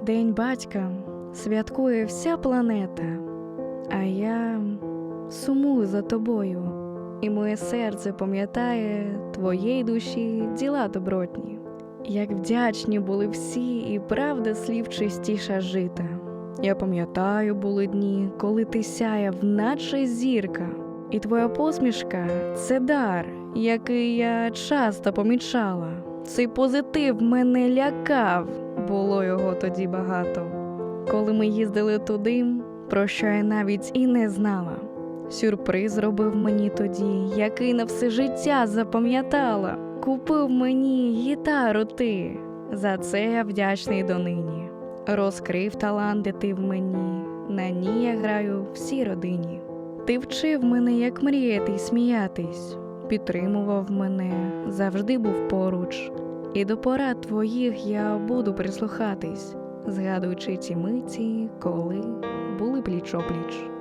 День батька святкує вся планета, а я сумую за тобою, і моє серце пам'ятає твоєї душі діла добротні. Як вдячні були всі, і правда слів чистіша жита. Я пам'ятаю, були дні, коли ти сяяв, наче зірка, і твоя посмішка – це дар, який я часто помічала. Цей позитив мене лякав, було його тоді багато. Коли ми їздили туди, про що я навіть і не знала. Сюрприз робив мені тоді, який на все життя запам'ятала. Купив мені гітару ти, за це я вдячний донині. Розкрив таланти ти в мені, на ній я граю всій родині. Ти вчив мене, як мріяти й сміятись, підтримував мене, завжди був поруч. І до порад твоїх я буду прислухатись, згадуючи ті миті, коли були пліч-опліч.